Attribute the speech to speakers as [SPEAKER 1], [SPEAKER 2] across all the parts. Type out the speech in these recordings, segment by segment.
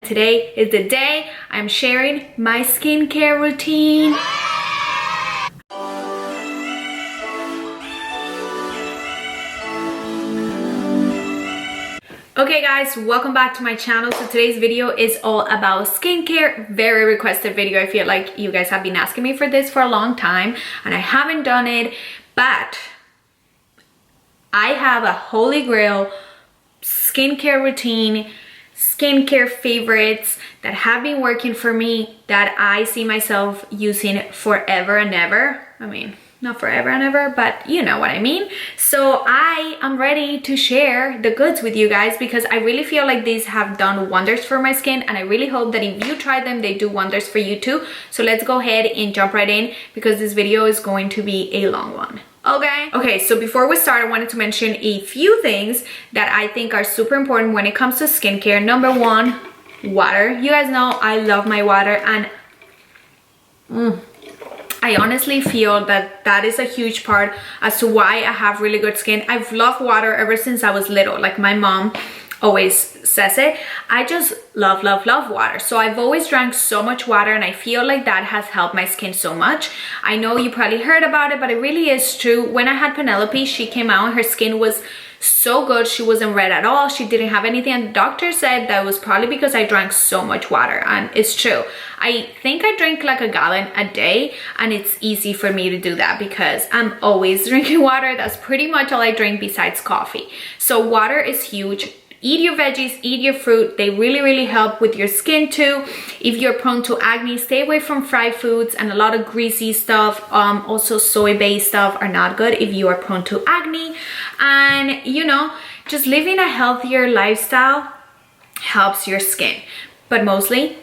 [SPEAKER 1] Today is the day I'm sharing my skincare routine. Okay guys, welcome back to my channel. So today's video is all about skincare. Very requested video. I feel like you guys have been asking me for this for a long time and I haven't done it, but I have a holy grail skincare routine, skincare favorites that have been working for me that I see myself using forever and ever. I mean, not forever and ever, but you know what I mean. So I am ready to share the goods with you guys because I really feel like these have done wonders for my skin, and I really hope that if you try them, they do wonders for you too. So let's go ahead and jump right in because this video is going to be a long one. Okay, so before we start, I wanted to mention a few things that I think are super important when it comes to skincare. Number one, water. You guys know I love my water, and I honestly feel that that is a huge part as to why I have really good skin. I've loved water ever since I was little. Like my mom always says it. I just love water. So I've always drank so much water, and I feel like that has helped my skin so much. I know you probably heard about it, but it really is true. When I had Penelope, she came out and her skin was so good. She wasn't red at all. She didn't have anything, and the doctor said that was probably because I drank so much water, and it's true. I think I drink like a gallon a day, and it's easy for me to do that because I'm always drinking water. That's pretty much all I drink besides coffee. So water is huge. Eat your veggies, eat your fruit. They really help with your skin too. If you're prone to acne, stay away from fried foods and a lot of greasy stuff. Also soy-based stuff are not good if you are prone to acne. And you know, just living a healthier lifestyle helps your skin, but mostly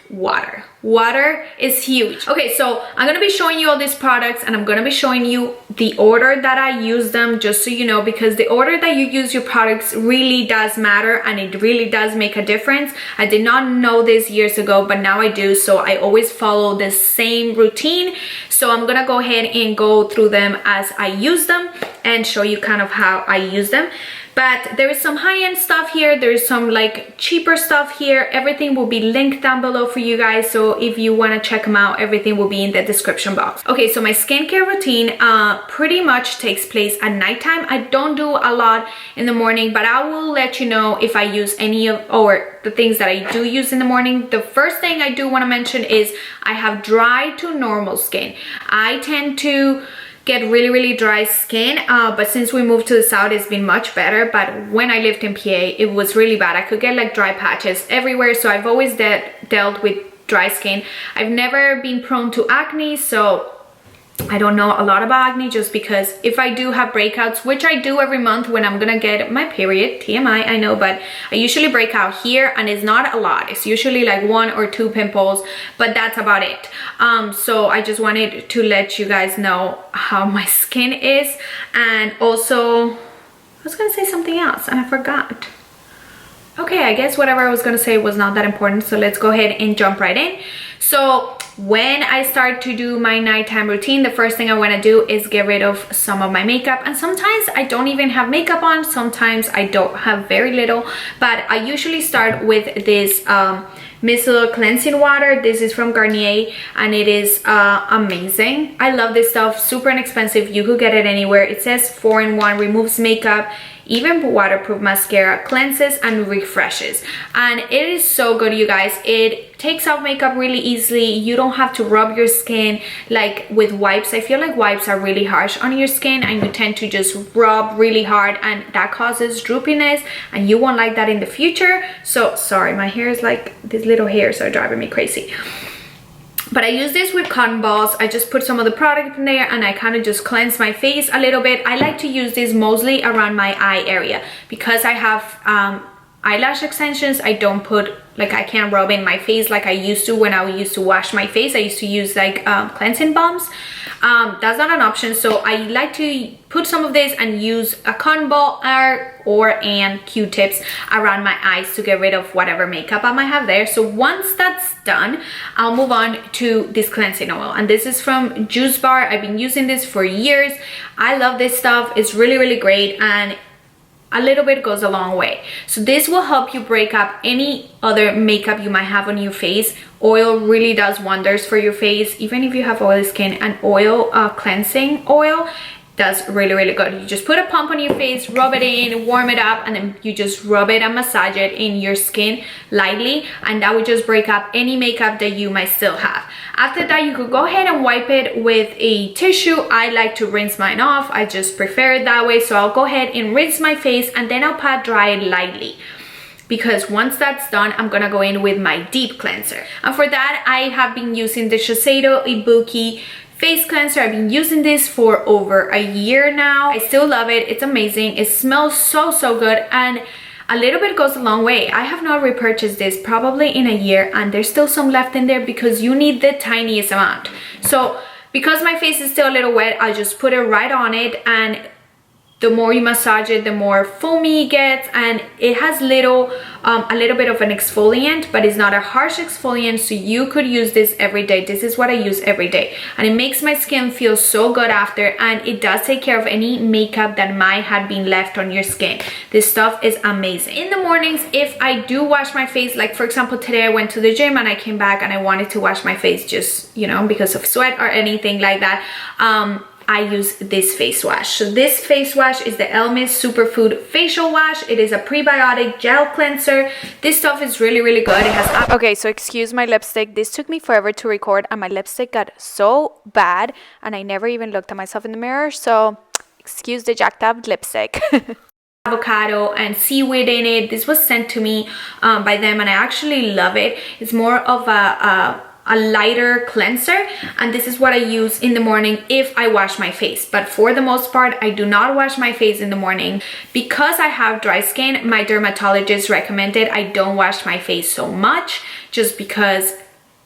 [SPEAKER 1] water. Water is huge. Okay, so I'm gonna be showing you all these products, and I'm gonna be showing you the order that I use them, just so you know, because the order that you use your products really does matter, and it really does make a difference. I did not know this years ago, but now I do. So I always follow the same routine. So I'm gonna go ahead and go through them as I use them and show you kind of how I use them. But there is some high-end stuff here. There's some like cheaper stuff here. Everything will be linked down below for you guys. So if you want to check them out, everything will be in the description box. Okay, so my skincare routine pretty much takes place at nighttime. I don't do a lot in the morning, but I will let you know if I use any of, or the things that I do use in the morning. The first thing I do want to mention is I have dry to normal skin. I tend to get really dry skin, but since we moved to the south, it's been much better. But when I lived in PA, it was really bad. I could get like dry patches everywhere, so I've always dealt with dry skin. I've never been prone to acne, so I don't know a lot about acne, just because if I do have breakouts, which I do every month when I'm gonna get my period, TMI, I know, but I usually break out here, and it's not a lot. It's usually like 1 or 2 pimples, but that's about it. So I just wanted to let you guys know how my skin is. And also, I was gonna say something else and I forgot. Okay, I guess whatever I was gonna say was not that important, so let's go ahead and jump right in. So when I start to do my nighttime routine, the first thing I want to do is get rid of some of my makeup. And sometimes I don't even have makeup on, sometimes I don't have very little, but I usually start with this micellar cleansing water. This is from Garnier, and it is amazing. I love this stuff. Super inexpensive. You could get it anywhere. It says 4-in-1, removes makeup, even waterproof mascara, cleanses and refreshes, and it is so good, you guys. It takes off makeup really easily. You don't have to rub your skin like with wipes. I feel like wipes are really harsh on your skin, and you tend to just rub really hard, and that causes droopiness, and you won't like that in the future. So sorry, my hair is like, these little hairs are driving me crazy. But I use this with cotton balls. I just put some of the product in there, and I kind of just cleanse my face a little bit. I like to use this mostly around my eye area because I have eyelash extensions. I don't put, like, I can't rub in my face like I used to when I used to wash my face. I used to use like cleansing balms. That's not an option, so I like to put some of this and use a cotton ball and Q-tips around my eyes to get rid of whatever makeup I might have there. So once that's done, I'll move on to this cleansing oil, and this is from Juice Bar. I've been using this for years. I love this stuff. It's really great, and a little bit goes a long way. So this will help you break up any other makeup you might have on your face. Oil really does wonders for your face. Even if you have oily skin, an oil cleansing oil does really good. You just put a pump on your face, rub it in, warm it up, and then you just rub it and massage it in your skin lightly, and that would just break up any makeup that you might still have. After that, you could go ahead and wipe it with a tissue. I like to rinse mine off. I just prefer it that way. So I'll go ahead and rinse my face, and then I'll pat dry it lightly, because once that's done, I'm gonna go in with my deep cleanser. And for that, I have been using the Shiseido Ibuki face cleanser. I've been using this for over a year now. I still love it. It's amazing. It smells so good, and a little bit goes a long way. I have not repurchased this probably in a year, and there's still some left in there because you need the tiniest amount. So because my face is still a little wet, I just put it right on it, and the more you massage it, the more foamy it gets, and it has a little bit of an exfoliant, but it's not a harsh exfoliant, so you could use this every day. This is what I use every day, and it makes my skin feel so good after, and it does take care of any makeup that might have been left on your skin. This stuff is amazing. In the mornings, if I do wash my face, like for example today I went to the gym and I came back and I wanted to wash my face, just, you know, because of sweat or anything like that, I use this face wash. So this face wash is the Elmis Superfood Facial Wash. It is a prebiotic gel cleanser. This stuff is really good. It has... Okay, so excuse my lipstick. This took me forever to record, and my lipstick got so bad, and I never even looked at myself in the mirror. So excuse the jacked up lipstick. Avocado and seaweed in it. This was sent to me by them, and I actually love it. It's more of a lighter cleanser, and this is what I use in the morning if I wash my face. But for the most part, I do not wash my face in the morning because I have dry skin. My dermatologist recommended I don't wash my face so much, just because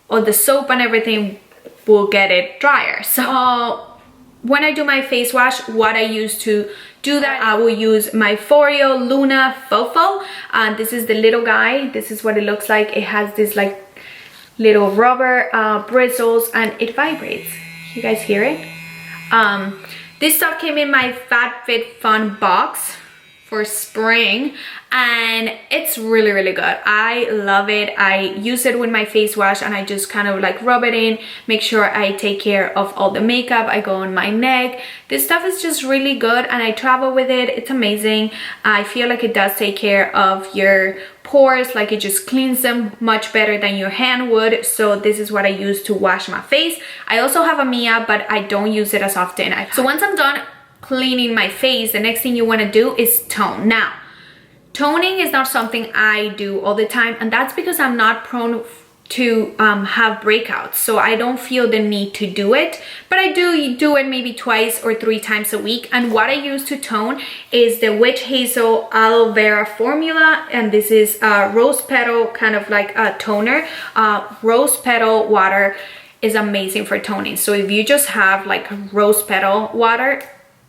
[SPEAKER 1] of the soap and everything will get it drier. So when I do my face wash, what I use to do that, I will use my Foreo Luna Fofo. This is the little guy. This is what it looks like. It has this like little rubber bristles, and it vibrates. You guys hear it? This stuff came in my FabFitFun box for spring, and it's really good. I love it. I use it with my face wash, and I just kind of like rub it in, make sure I take care of all the makeup. I go on my neck. This stuff is just really good, and I travel with it. It's amazing. I feel like it does take care of your pores, like it just cleans them much better than your hand would. So this is what I use to wash my face. I also have a Mia, but I don't use it as often. So once I'm done cleaning my face, the next thing you want to do is tone. Now, toning is not something I do all the time, and that's because I'm not prone to have breakouts, so I don't feel the need to do it, but I do it maybe 2 or 3 times a week. And what I use to tone is the Witch Hazel Aloe Vera formula, and this is rose petal, kind of like a toner. Rose petal water is amazing for toning. So if you just have like rose petal water,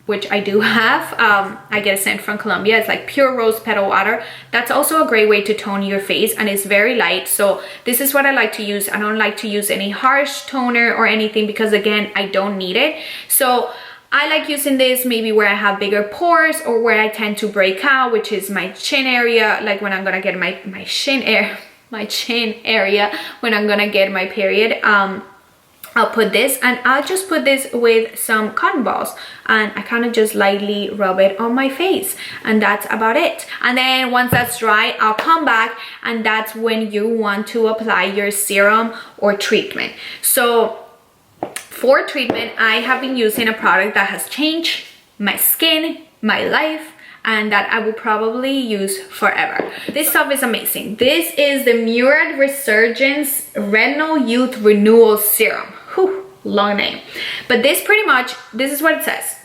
[SPEAKER 1] which I do have, I get it sent from Colombia. It's like pure rose petal water. That's also a great way to tone your face, and it's very light. So this is what I like to use. I don't like to use any harsh toner or anything because, again, I don't need it. So I like using this maybe where I have bigger pores or where I tend to break out, which is my chin area, like when I'm gonna get my chin area when I'm gonna get my period. I'll put this, and I'll just put this with some cotton balls, and I kind of just lightly rub it on my face, and that's about it. And then once that's dry, I'll come back, and that's when you want to apply your serum or treatment. So for treatment, I have been using a product that has changed my skin, my life, and that I will probably use forever. This stuff is amazing. This is the Murad Resurgence Retinol Youth Renewal Serum. Whew, long name. But this is what it says.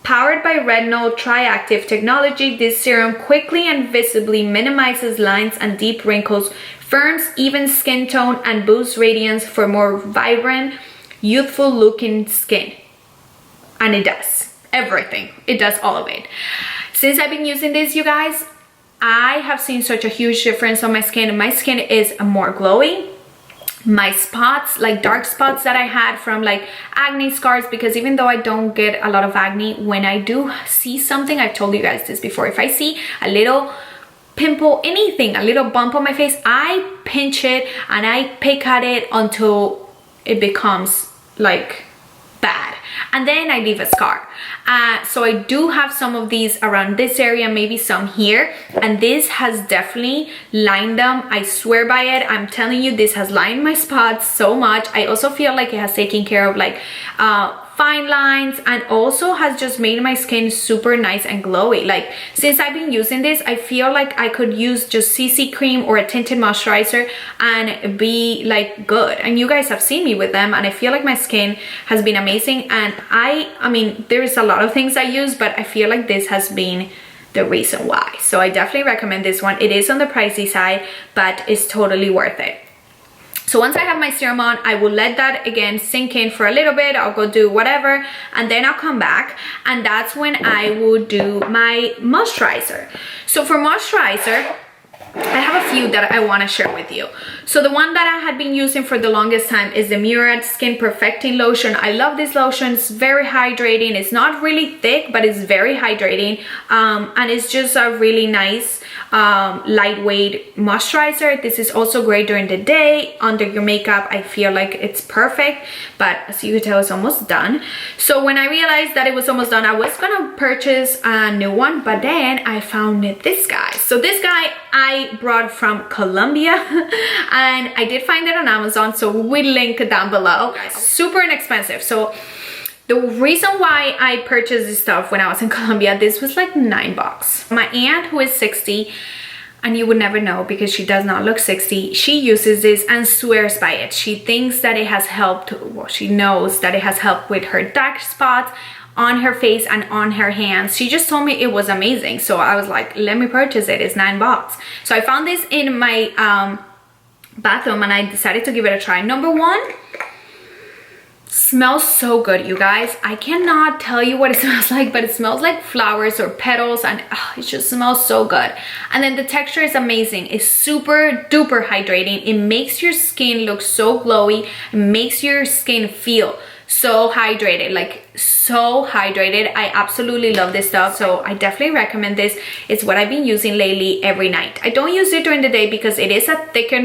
[SPEAKER 1] Powered by retinol triactive technology, this serum quickly and visibly minimizes lines and deep wrinkles, firms even skin tone, and boosts radiance for more vibrant, youthful looking skin. And it does everything. It does all of it. Since I've been using this, you guys, I have seen such a huge difference on my skin. My skin is more glowy. my spots, like dark spots that I had from like acne scars, because even though I don't get a lot of acne, when I do see something, I've told you guys this before, if I see a little pimple, anything, a little bump on my face, I pinch it and I pick at it until it becomes like bad, and then I leave a scar. So I do have some of these around this area, maybe some here, and this has definitely lined them. I swear by it. I'm telling you, this has lined my spots so much. I also feel like it has taken care of like fine lines, and also has just made my skin super nice and glowy. Like since I've been using this, I feel like I could use just CC cream or a tinted moisturizer and be like good. And you guys have seen me with them, and I feel like my skin has been amazing. And I mean, there's a lot of things I use, but I feel like this has been the reason why. So I definitely recommend this one. It is on the pricey side, but it's totally worth it. So once I have my serum on, I will let that again sink in for a little bit. I'll go do whatever, and then I'll come back, and that's when I will do my moisturizer. So for moisturizer, I have a few that I want to share with you. So the one that I had been using for the longest time is the Meyer Skin Perfecting Lotion. I love this lotion. It's very hydrating. It's not really thick, but it's very hydrating. And it's just a really nice lightweight moisturizer. This is also great during the day under your makeup. I feel like it's perfect, but as you can tell, it's almost done. So when I realized that it was almost done, I was gonna purchase a new one, but then I found this guy. So this guy I brought from Colombia and I did find it on Amazon, so we'll link down below. Super inexpensive. So the reason why I purchased this stuff when I was in Colombia, this was like $9. My aunt, who is 60, and you would never know because she does not look 60, she uses this and swears by it. She thinks that it has helped, well, she knows that it has helped with her dark spots on her face and on her hands. She just told me it was amazing. So I was like, let me purchase it. It's $9. So I found this in my bathroom and I decided to give it a try. Number one, smells so good, you guys. I cannot tell you what it smells like, but it smells like flowers or petals, and it just smells so good. And then the texture is amazing. It's super duper hydrating. It makes your skin look so glowy. It makes your skin feel so hydrated, like so hydrated. I absolutely love this stuff, so I definitely recommend this. It's what I've been using lately every night. I don't use it during the day because it is a thicker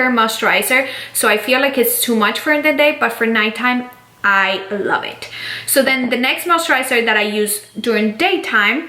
[SPEAKER 1] moisturizer, so I feel like it's too much for the day, but for nighttime I love it. So then the next moisturizer that I use during daytime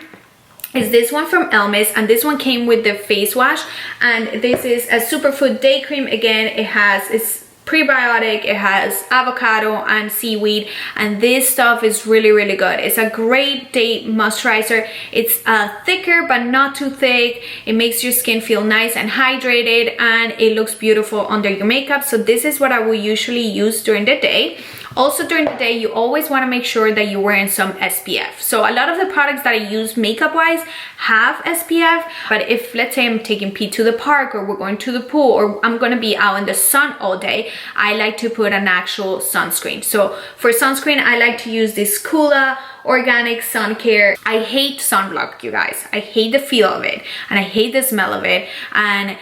[SPEAKER 1] is this one from Elmis, and this one came with the face wash, and this is a superfood day cream. Again, it's prebiotic, it has avocado and seaweed, and this stuff is really, really good. It's a great day moisturizer. It's thicker but not too thick. It makes your skin feel nice and hydrated, and it looks beautiful under your makeup. So this is what I will usually use during the day. Also during the day, you always want to make sure that you're wearing some SPF. So a lot of the products that I use makeup wise have SPF, but if let's say I'm taking Pete to the park, or we're going to the pool, or I'm going to be out in the sun all day, I like to put an actual sunscreen. So for sunscreen, I like to use this Kula Organic Sun Care. I hate sunblock, you guys. I hate the feel of it, and I hate the smell of it, and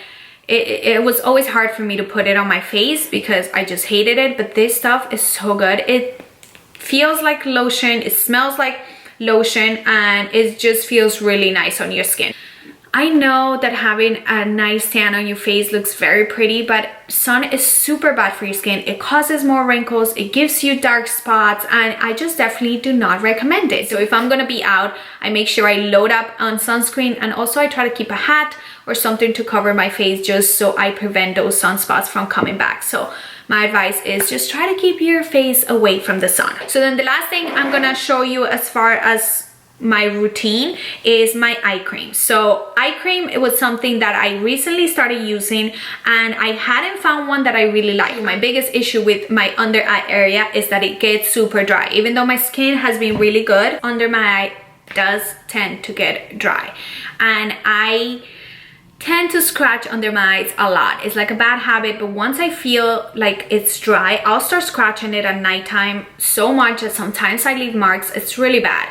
[SPEAKER 1] it was always hard for me to put it on my face because I just hated it. But this stuff is so good. It feels like lotion, it smells like lotion, and it just feels really nice on your skin. I know that having a nice tan on your face looks very pretty, but sun is super bad for your skin. It causes more wrinkles, it gives you dark spots, and I just definitely do not recommend it. So if I'm gonna be out, I make sure I load up on sunscreen, and also I try to keep a hat or something to cover my face just so I prevent those sunspots from coming back. So my advice is just try to keep your face away from the sun. So then the last thing I'm gonna show you as far as my routine is my eye cream. So eye cream, it was something that I recently started using, and I hadn't found one that I really like. My biggest issue with my under eye area is that it gets super dry. Even though my skin has been really good, under my eye does tend to get dry, and I tend to scratch under my eyes a lot. It's like a bad habit, but once I feel like it's dry, I'll start scratching it at nighttime so much that sometimes I leave marks. It's really bad.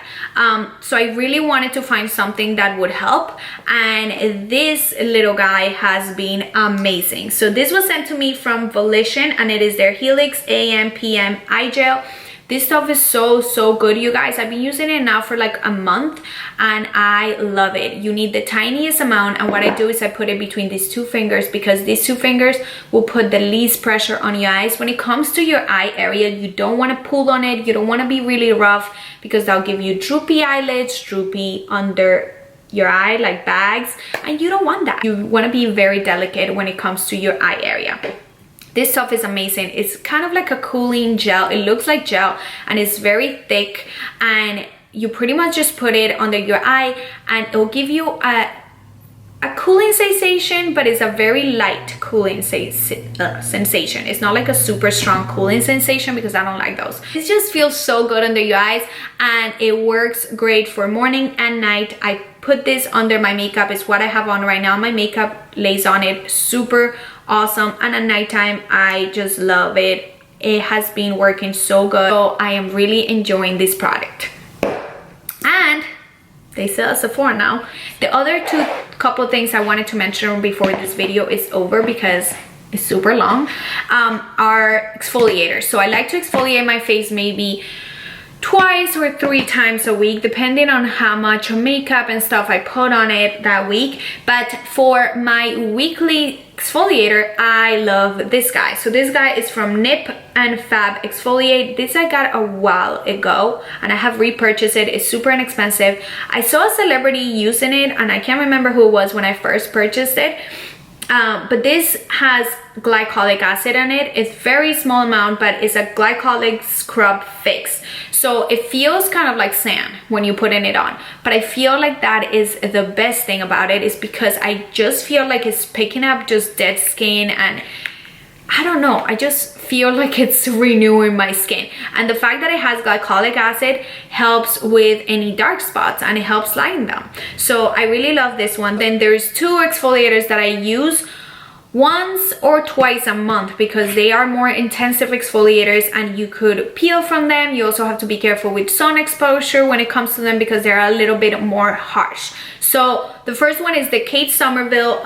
[SPEAKER 1] So I really wanted to find something that would help, and this little guy has been amazing. So this was sent to me from Volition, and it is their Helix AM PM Eye Gel. This stuff is so good, you guys. I've been using it now for like a month and I love it. You need the tiniest amount, and what I do is I put it between these two fingers, because these two fingers will put the least pressure on your eyes. When it comes to your eye area, you don't want to pull on it. You don't want to be really rough, because that'll give you droopy eyelids, droopy under your eye, like bags, and you don't want that. You want to be very delicate when it comes to your eye area. This stuff is amazing. It's kind of like a cooling gel. It looks like gel and it's very thick, and you pretty much just put it under your eye and it'll give you a cooling sensation, but it's a very light cooling sensation. It's not like a super strong cooling sensation, because I don't like those. It just feels so good under your eyes, and it works great for morning and night. I put this under my makeup. It's what I have on right now. My makeup lays on it super awesome, and at nighttime I just love it. It has been working so good, so I am really enjoying this product. And they sell at Sephora now. The other couple things I wanted to mention before this video is over, because it's super long, are exfoliators. So I like to exfoliate my face maybe twice or 3 times a week, depending on how much makeup and stuff I put on it that week. But for my weekly exfoliator, I love this guy. So this guy is from Nip and Fab Exfoliate. This I got a while ago and I have repurchased it. It's super inexpensive. I saw a celebrity using it and I can't remember who it was when I first purchased it. But this has glycolic acid in it. It's very small amount, but it's a glycolic scrub fix. So it feels kind of like sand when you put it on. But I feel like that is the best thing about it, is because I just feel like it's picking up just dead skin, and I don't know, I just feel like it's renewing my skin. And the fact that it has glycolic acid helps with any dark spots and it helps lighten them. So I really love this one. Then there's 2 exfoliators that I use once or twice a month, because they are more intensive exfoliators and you could peel from them. You also have to be careful with sun exposure when it comes to them, because they're a little bit more harsh. So the first one is the Kate Somerville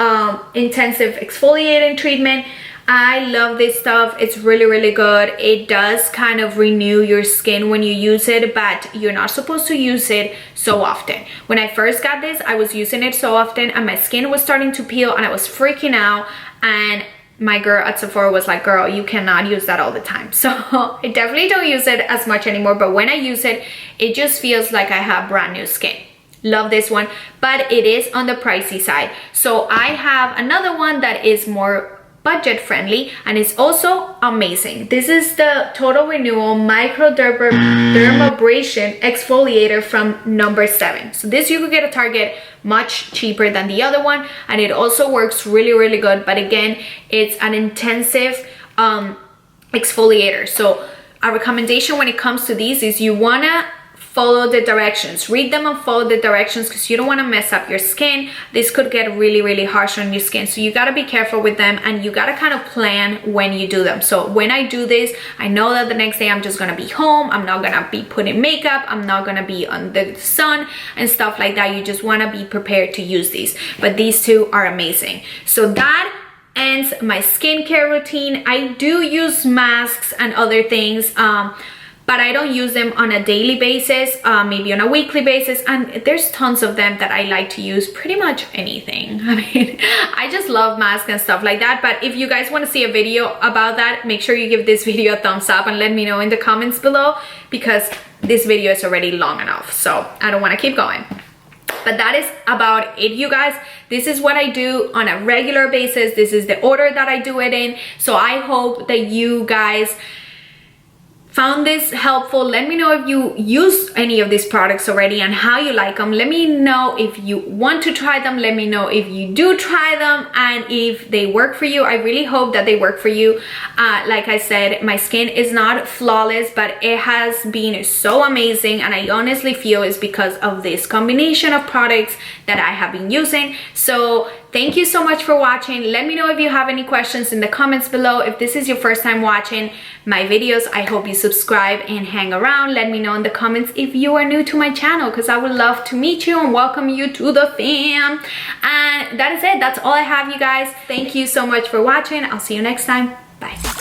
[SPEAKER 1] Intensive Exfoliating Treatment. I love this stuff. It's really good. It does kind of renew your skin when you use it, but you're not supposed to use it so often. When I first got this, I was using it so often and my skin was starting to peel and I was freaking out, and my girl at Sephora was like, girl, you cannot use that all the time. So I definitely don't use it as much anymore, but when I use it, it just feels like I have brand new skin. Love this one, but it is on the pricey side. So I have another one that is more budget friendly and it's also amazing. This is the Total Renewal Microdermabrasion Exfoliator from number 7. So this you could get at Target much cheaper than the other one, and it also works really good. But again, it's an intensive exfoliator. So a recommendation when it comes to these is you wanna follow the directions, read them and follow the directions, because you don't want to mess up your skin. This could get really harsh on your skin, so you got to be careful with them and you got to kind of plan when you do them. So when I do this, I know that the next day I'm just gonna be home, I'm not gonna be putting makeup, I'm not gonna be on the sun and stuff like that. You just want to be prepared to use these, but these 2 are amazing. So that ends my skincare routine. I do use masks and other things, but I don't use them on a daily basis, maybe on a weekly basis, and there's tons of them that I like to use pretty much anything. I mean, I just love masks and stuff like that. But if you guys want to see a video about that, make sure you give this video a thumbs up and let me know in the comments below, because this video is already long enough, so I don't want to keep going. But that is about it, you guys. This is what I do on a regular basis. This is the order that I do it in. So I hope that you guys found this helpful. Let me know if you use any of these products already and how you like them. Let me know if you want to try them. Let me know if you do try them and if they work for you. I really hope that they work for you. Like I said, my skin is not flawless, but it has been so amazing, and I honestly feel it's because of this combination of products that I have been using. So Thank you so much for watching. Let me know if you have any questions in the comments below. If this is your first time watching my videos, I hope you subscribe and hang around. Let me know in the comments if you are new to my channel, because I would love to meet you and welcome you to the fam. And that is it. That's all I have, you guys. Thank you so much for watching. I'll see you next time. Bye.